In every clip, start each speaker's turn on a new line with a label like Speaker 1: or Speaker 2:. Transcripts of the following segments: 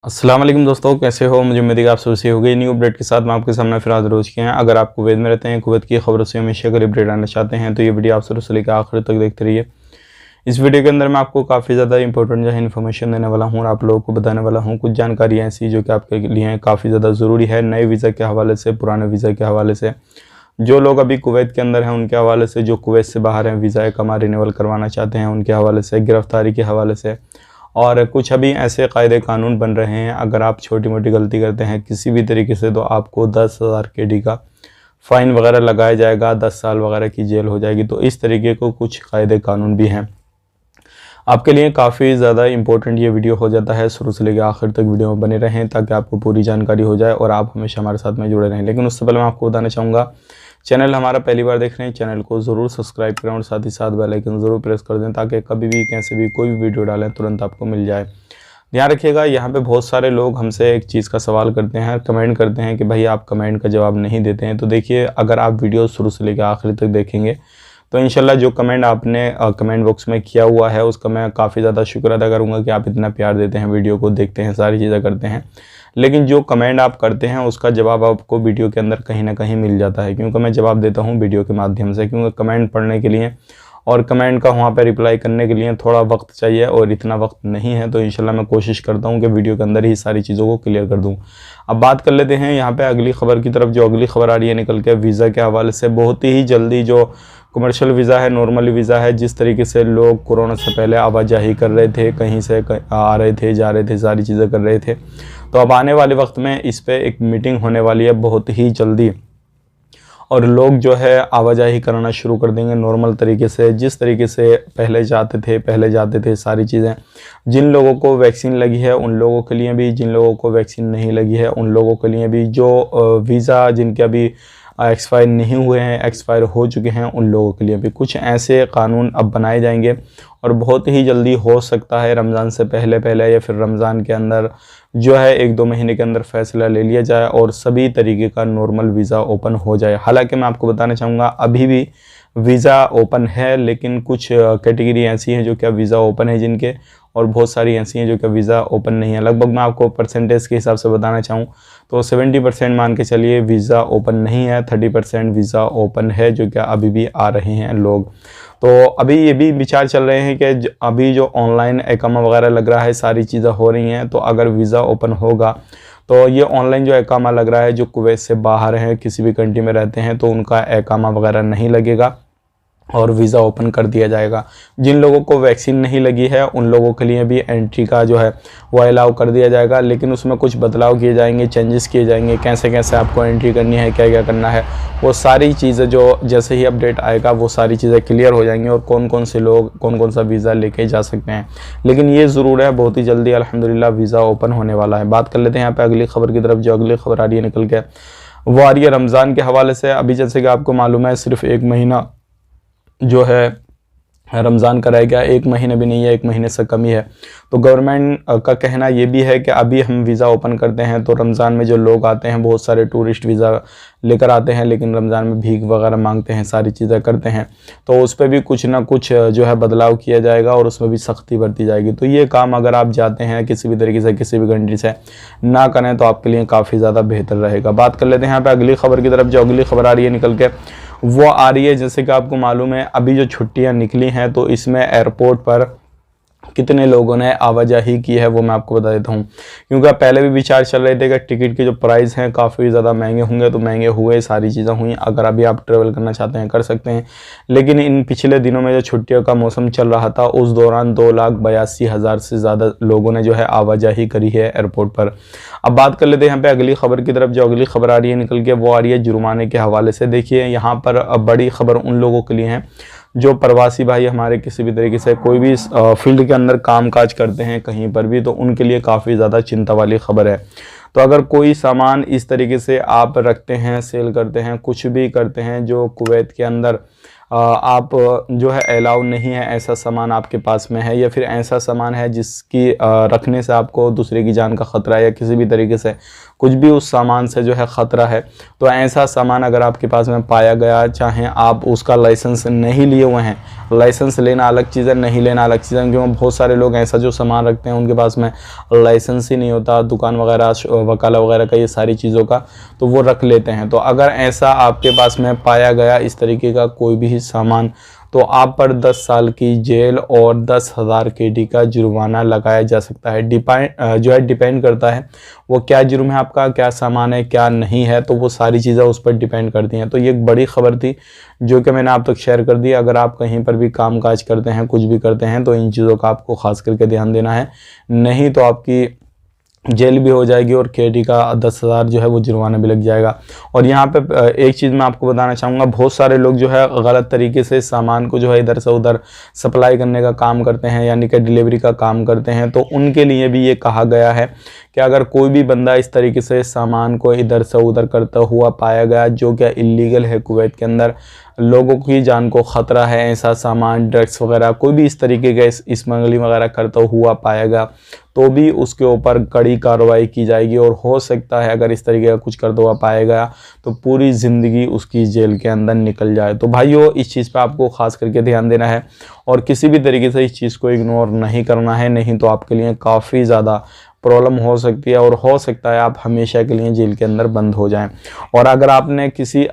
Speaker 1: अस्सलाम वालेकुम दोस्तों, कैसे हो? मुझे उम्मीद है कि आप सबसे हो गई। न्यू अपडेट के साथ मैं आपके सामने फिर हाजिर हो चुके हैं। अगर आप कुवैत में रहते हैं, कुवैत की खबरों से हमेशा अगर अपडेट आना चाहते हैं तो ये वीडियो आप शुरू से लेकर आखिर तक देखते रहिए। इस वीडियो के अंदर मैं आपको काफ़ी ज़्यादा इंपॉर्टेंट जो है इन्फॉर्मेशन देने वाला हूँ और आप लोगों को बताने वाला हूँ कुछ जानकारी ऐसी जो कि आपके लिए काफ़ी ज़्यादा ज़रूरी है। नए वीज़ा के हवाले से, पुराने वीज़ा के हवाले से, जो लोग अभी कुवैत के अंदर हैं उनके हवाले से, जो कुवैत से बाहर हैं वीज़ा इकामा रिन्यूअल करवाना चाहते हैं उनके हवाले से, गिरफ्तारी के हवाले से, और कुछ अभी ऐसे कायदे कानून बन रहे हैं अगर आप छोटी मोटी गलती करते हैं किसी भी तरीके से तो आपको 10,000 KD का फ़ाइन वगैरह लगाया जाएगा, 10 साल वगैरह की जेल हो जाएगी। तो इस तरीके को कुछ कायदे कानून भी हैं। आपके लिए काफ़ी ज़्यादा इंपॉर्टेंट ये वीडियो हो जाता है। शुरू से लेकर आखिर तक वीडियो में बने रहें ताकि आपको पूरी जानकारी हो जाए और आप हमेशा हमारे साथ में जुड़े रहें। लेकिन उससे पहले मैं आपको बताना चाहूँगा, चैनल हमारा पहली बार देख रहे हैं, चैनल को ज़रूर सब्सक्राइब करें और साथ ही साथ बेल आइकन ज़रूर प्रेस कर दें ताकि कभी भी कैसे भी कोई भी वीडियो डालें तुरंत आपको मिल जाए। ध्यान रखिएगा, यहाँ पे बहुत सारे लोग हमसे एक चीज़ का सवाल करते हैं, कमेंट करते हैं कि भाई आप कमेंट का जवाब नहीं देते हैं। तो देखिए, अगर आप वीडियो शुरू से लेकर आखिर तक देखेंगे तो इंशाल्लाह जो कमेंट आपने कमेंट बॉक्स में किया हुआ है उसका मैं काफ़ी ज़्यादा शुक्र अदा करूँगा कि आप इतना प्यार देते हैं, वीडियो को देखते हैं, सारी चीज़ें करते हैं। लेकिन जो कमेंट आप करते हैं उसका जवाब आपको वीडियो के अंदर कहीं ना कहीं मिल जाता है, क्योंकि मैं जवाब देता हूँ वीडियो के माध्यम से। क्योंकि कमेंट पढ़ने के लिए और कमेंट का वहाँ पे रिप्लाई करने के लिए थोड़ा वक्त चाहिए और इतना वक्त नहीं है। तो इंशाल्लाह मैं कोशिश करता हूँ कि वीडियो के अंदर ही सारी चीज़ों को क्लियर कर दूँ। अब बात कर लेते हैं यहाँ पे अगली खबर की तरफ। जो अगली खबर आ रही है निकल के वीज़ा के हवाले से, बहुत ही जल्दी जो कमर्शियल वीज़ा है, नॉर्मल वीज़ा है, जिस तरीके से लोग कोरोना से पहले आवाजाही कर रहे थे, कहीं से आ रहे थे, जा रहे थे, सारी चीज़ें कर रहे थे, तो अब आने वाले वक्त में इस पर एक मीटिंग होने वाली है बहुत ही जल्दी और लोग जो है आवाजाही कराना शुरू कर देंगे नॉर्मल तरीके से, जिस तरीके से पहले जाते थे सारी चीज़ें। जिन लोगों को वैक्सीन लगी है उन लोगों के लिए भी, जिन लोगों को वैक्सीन नहीं लगी है उन लोगों के लिए भी, जो वीज़ा जिनके अभी एक्सपायर नहीं हुए हैं, एक्सपायर हो चुके हैं, उन लोगों के लिए भी कुछ ऐसे कानून अब बनाए जाएंगे और बहुत ही जल्दी हो सकता है रमज़ान से पहले या फिर रमज़ान के अंदर जो है 1-2 महीने के अंदर फ़ैसला ले लिया जाए और सभी तरीके का नॉर्मल वीज़ा ओपन हो जाए। हालांकि मैं आपको बताना चाहूँगा अभी भी वीज़ा ओपन है, लेकिन कुछ कैटेगरी ऐसी हैं जो क्या वीज़ा ओपन है जिनके, और बहुत सारी ऐसी हैं जो कि वीज़ा ओपन नहीं है। लगभग मैं आपको परसेंटेज के हिसाब से बताना चाहूँ तो 70% मान के चलिए वीज़ा ओपन नहीं है, 30% वीज़ा ओपन है जो क्या अभी भी आ रहे हैं लोग। तो अभी ये भी विचार चल रहे हैं कि अभी जो ऑनलाइन इकामा वगैरह लग रहा है, सारी चीज़ें हो रही हैं, तो अगर वीज़ा ओपन होगा तो ये ऑनलाइन जो इकामा लग रहा है, जो कुवैत से बाहर हैं, किसी भी कंट्री में रहते हैं, तो उनका इकामा वगैरह नहीं लगेगा और वीज़ा ओपन कर दिया जाएगा। जिन लोगों को वैक्सीन नहीं लगी है उन लोगों के लिए भी एंट्री का जो है वो अलाउ कर दिया जाएगा, लेकिन उसमें कुछ बदलाव किए जाएंगे, चेंजेस किए जाएंगे, कैसे कैसे आपको एंट्री करनी है, क्या क्या करना है, वो सारी चीज़ें जो जैसे ही अपडेट आएगा वो सारी चीज़ें क्लियर हो जाएंगी और कौन कौन से लोग कौन कौन सा वीज़ा लेके जा सकते हैं। लेकिन ये ज़रूर है बहुत ही जल्दी अल्हम्दुलिल्लाह वीज़ा ओपन होने वाला है। बात कर लेते हैं यहाँ पर अगली खबर की तरफ। जो अगली खबर आ रही है निकल के वो आ रही है रमज़ान के हवाले से। अभी जैसे कि आपको मालूम है सिर्फ 1 महीना जो है रमज़ान का रह गया, 1 महीने भी नहीं है, 1 महीने से कम ही है। तो गवर्नमेंट का कहना ये भी है कि अभी हम वीज़ा ओपन करते हैं तो रमज़ान में जो लोग आते हैं, बहुत सारे टूरिस्ट वीज़ा लेकर आते हैं, लेकिन रमज़ान में भीख वगैरह मांगते हैं, सारी चीज़ें करते हैं, तो उस पर भी कुछ ना कुछ जो है बदलाव किया जाएगा और उसमें भी सख्ती बरती जाएगी। तो ये काम अगर आप जाते हैं किसी भी तरीके से, किसी भी कंट्री से, ना करें तो आपके लिए काफ़ी ज़्यादा बेहतर रहेगा। बात कर लेते हैं यहाँ पर अगली खबर की तरफ। जो अगली खबर आ रही है निकल के वो आ रही है, जैसे कि आपको मालूम है अभी जो छुट्टियां निकली हैं तो इसमें एयरपोर्ट पर कितने लोगों ने आवाजाही की है वो मैं आपको बता देता हूँ। क्योंकि पहले भी विचार चल रहे थे कि टिकट के जो प्राइस हैं काफ़ी ज़्यादा महंगे होंगे, तो महंगे हुए, सारी चीज़ें हुई। अगर अभी आप ट्रेवल करना चाहते हैं कर सकते हैं, लेकिन इन पिछले दिनों में जो छुट्टियों का मौसम चल रहा था उस दौरान 2,82,000 से ज़्यादा लोगों ने जो है आवाजाही करी है एयरपोर्ट पर। अब बात कर लेते हैं यहाँ पर अगली खबर की तरफ। जो अगली खबर आ रही है निकल के वो आ रही है जुर्माने के हवाले से। देखिए यहाँ पर बड़ी खबर उन लोगों के लिए है जो प्रवासी भाई हमारे किसी भी तरीके से कोई भी फील्ड के अंदर कामकाज करते हैं कहीं पर भी, तो उनके लिए काफ़ी ज़्यादा चिंता वाली खबर है। तो अगर कोई सामान इस तरीके से आप रखते हैं, सेल करते हैं, कुछ भी करते हैं जो कुवैत के अंदर आप जो है अलाउ नहीं है, ऐसा सामान आपके पास में है, या फिर ऐसा सामान है जिसकी रखने से आपको दूसरे की जान का ख़तरा है या किसी भी तरीके से कुछ भी उस सामान से जो है ख़तरा है, तो ऐसा सामान अगर आपके पास में पाया गया, चाहे आप उसका लाइसेंस नहीं लिए हुए हैं, लाइसेंस लेना अलग चीज़ है, नहीं लेना अलग चीज़ है, क्योंकि बहुत सारे लोग ऐसा जो सामान रखते हैं उनके पास में लाइसेंस ही नहीं होता, दुकान वगैरह वकाला वगैरह का, ये सारी चीज़ों का, तो वो रख लेते हैं। तो अगर ऐसा आपके पास में पाया गया इस तरीके का कोई भी सामान, तो आप पर 10 साल की जेल और 10,000 KD का जुर्माना लगाया जा सकता है। डिपेंड करता है वो क्या जुर्म है आपका, क्या सामान है, क्या नहीं है, तो वो सारी चीज़ें उस पर डिपेंड करती हैं। तो ये एक बड़ी खबर थी जो कि मैंने आप तक शेयर कर दी। अगर आप कहीं पर भी काम काज करते हैं, कुछ भी करते हैं, तो इन चीज़ों का आपको खास करके ध्यान देना है, नहीं तो आपकी जेल भी हो जाएगी और KD का 10,000 जो है वो जुर्माना भी लग जाएगा। और यहाँ पे एक चीज़ मैं आपको बताना चाहूँगा, बहुत सारे लोग जो है गलत तरीके से सामान को जो है इधर से उधर सप्लाई करने का काम करते हैं, यानी कि डिलीवरी का काम करते हैं। तो उनके लिए भी ये कहा गया है कि अगर कोई भी बंदा इस तरीके से सामान को इधर से उधर करता हुआ पाया गया, जो क्या इलीगल है, कुवैत के अंदर लोगों की जान को ख़तरा है, ऐसा सामान ड्रग्स वगैरह कोई भी इस तरीके का स्मगलिंग वगैरह करता हुआ पाया गया, तो भी उसके ऊपर कड़ी कार्रवाई की जाएगी। और हो सकता है अगर इस तरीके का कुछ करता हुआ पाया गया तो पूरी ज़िंदगी उसकी जेल के अंदर निकल जाए। तो भाइयों, इस चीज़ पे आपको ख़ास करके ध्यान देना है और किसी भी तरीके से इस चीज़ को इग्नोर नहीं करना है, नहीं तो आपके लिए काफ़ी ज़्यादा प्रॉब्लम हो सकती है और हो सकता है आप हमेशा के लिए जेल के अंदर बंद हो जाएं। और अगर आपने किसी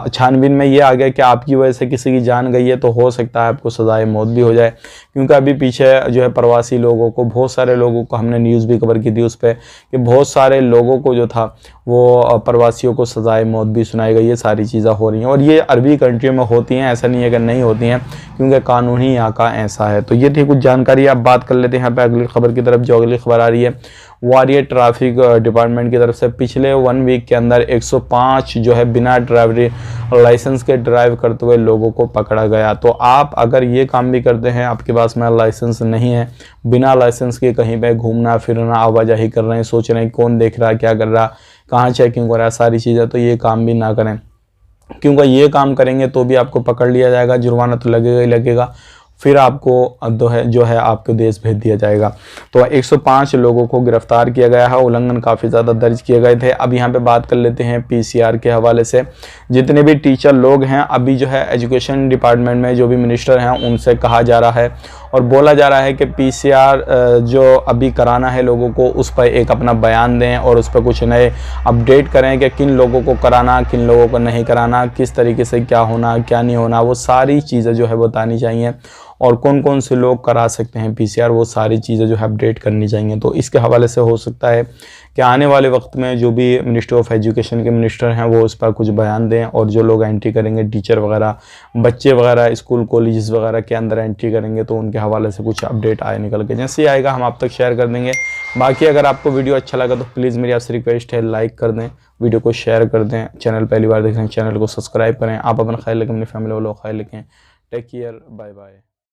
Speaker 1: छानबीन में ये आ गया कि आपकी वजह से किसी की जान गई है, तो हो सकता है आपको सजाए मौत भी हो जाए। क्योंकि अभी पीछे जो है प्रवासी लोगों को, बहुत सारे लोगों को हमने न्यूज़ भी कवर की थी उस पर, कि बहुत सारे लोगों को जो था वो प्रवासियों को सजाए मौत भी सुनाई गई। ये सारी चीज़ें हो रही हैं और ये अरबी कंट्रियों में होती हैं, ऐसा नहीं है कि नहीं होती हैं, क्योंकि कानून ही यहाँ का ऐसा है। तो ये थी कुछ जानकारी। आप बात कर लेते हैं यहाँ पे अगली खबर की तरफ। जो अगली खबर आ रही है वो आ रही है ट्रैफिक डिपार्टमेंट की तरफ से। पिछले 1 वीक के अंदर 105 जो है बिना ड्राइवरी लाइसेंस के ड्राइव करते हुए लोगों को पकड़ा गया। तो आप अगर ये काम भी करते हैं, आपके पास में लाइसेंस नहीं है, बिना लाइसेंस के कहीं पे घूमना फिरना, आवाजाही कर रहे हैं, सोच रहे हैं कौन देख रहा है, क्या कर रहा, कहाँ चेकिंग हो रहा है, सारी चीज़ें, तो ये काम भी ना करें, क्योंकि ये काम करेंगे तो भी आपको पकड़ लिया जाएगा, जुर्माना तो लगेगा ही लगेगा, फिर आपको जो है आपको देश भेज दिया जाएगा। तो 105 लोगों को गिरफ्तार किया गया है, उल्लंघन काफ़ी ज़्यादा दर्ज किए गए थे। अब यहाँ पे बात कर लेते हैं PCR के हवाले से। जितने भी टीचर लोग हैं, अभी जो है एजुकेशन डिपार्टमेंट में जो भी मिनिस्टर हैं उनसे कहा जा रहा है और बोला जा रहा है कि PCR जो अभी कराना है लोगों को, उस पर एक अपना बयान दें और उस पर कुछ नए अपडेट करें कि किन लोगों को कराना, किन लोगों को नहीं कराना, किस तरीके से क्या होना क्या नहीं होना, वो सारी चीज़ें जो है बतानी चाहिए। और कौन कौन से लोग करा सकते हैं PCR, वो सारी चीज़ें जो है अपडेट करनी चाहिए। तो इसके हवाले से हो सकता है कि आने वाले वक्त में जो भी मिनिस्टर ऑफ एजुकेशन के मिनिस्टर हैं वो उस पर कुछ बयान दें, और जो लोग एंट्री करेंगे, टीचर वगैरह, बच्चे वगैरह स्कूल कॉलेजेस वगैरह के अंदर एंट्री करेंगे, तो उनके हवाले से कुछ अपडेट आए निकल के। जैसे ही आएगा हम आप तक शेयर कर देंगे। बाकी अगर आपको वीडियो अच्छा लगा तो प्लीज़ मेरी आपसे रिक्वेस्ट है, लाइक कर दें, वीडियो को शेयर कर दें, चैनल पहली बार देख रहे हैं चैनल को सब्सक्राइब करें। आप अपना ख्याल रखें, अपनी फैमिली वालों का ख्याल रखें। Take care, bye bye.